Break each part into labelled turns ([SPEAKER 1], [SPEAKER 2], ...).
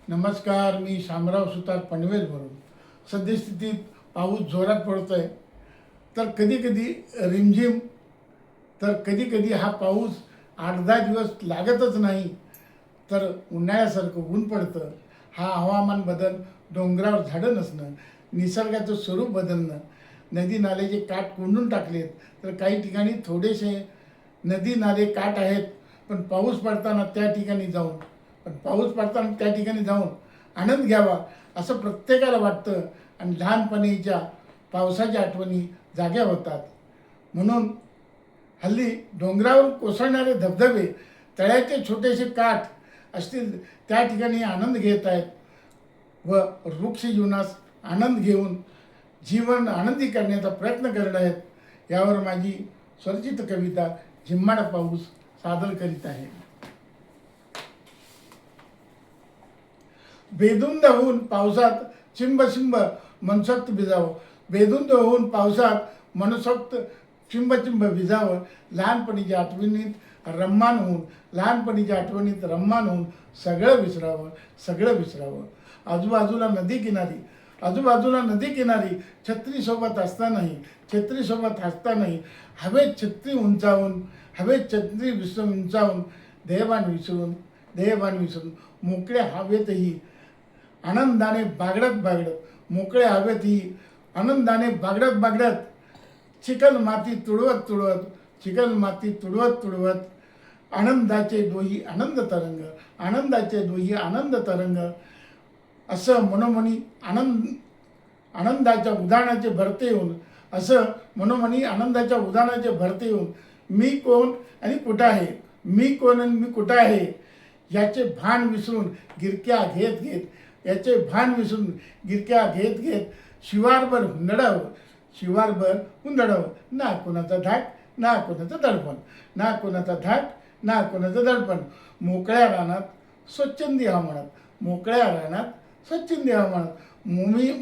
[SPEAKER 1] नमस्कार, मी शामराव सुतार पनवेलवरून. सद्यस्थितीत पाऊस जोरात पडतोय, तर कधी कधी रिमझिम, तर कधी कधी हा पाऊस 8-10 दिवस लागतच नाही, तर उन्हाळ्यासारखं ऊन पडतं. हा हवामान बदल, डोंगरावर झाडं नसणं, निसर्गाचं स्वरूप बदलणं, नदी नाल्याचे काठ कोंडून टाकलेत, तर काही ठिकाणी थोडेसे नदी नाले काठ आहेत, पण पाऊस पडताना त्या ठिकाणी जाऊन आनंद घ्यावा असं प्रत्येकाला वाटतं. आणि लहानपणीच्या पावसाच्या आठवणी जाग्या होतात. म्हणून हल्ली डोंगरावर कोसळणारे धबधबे, तळ्याचे छोटेसे काठ असतील त्या ठिकाणी आनंद घेत आहेत व वृक्ष जीवनास आनंद घेऊन जीवन आनंदी करण्याचा प्रयत्न करत आहेत. यावर माझी स्वरचित कविता झिम्माड पाऊस सादर करीत आहे. बेधुंद होऊन पावसात चिंब चिंब मनसोक्त भिजावं. बेधुंद होऊन पावसात मनसोक्त चिंब चिंब भिजावं. लहानपणीच्या आठवणीत रम्मान होऊन सगळं विसरावं. आजूबाजूला नदी किनारी छत्रीसोबत असतानाही हवेत छत्री उंचावून देहभान विसरून मोकळ्या हवेतही आनंदाने बागडत चिकल माती तुडवत आनंदाचे दोही आनंद तरंग असं मनोमनी आनंदाच्या उधाणाचे भरते येऊन मी कोण आणि कुठं आहे याचे भान विसरून गिरक्या घेत शिवारभर हुंदडावं. ना कोणाचा धाक ना कोणाचं दडपण. मोकळ्या रानात स्वच्छंदी हवामानात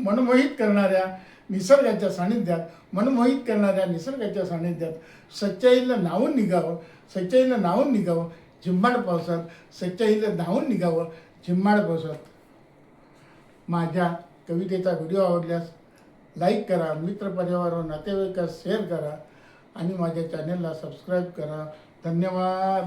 [SPEAKER 1] मनमोहित करणाऱ्या निसर्गाच्या सानिध्यात सच्चाईला नावून निघावं झिम्माड पावसात. माझ्या कवितेचा व्हिडिओ आवडल्यास लाईक करा, मित्रपरिवार व नातेवाईकास शेअर करा आणि माझ्या चॅनलला सबस्क्राईब करा. धन्यवाद.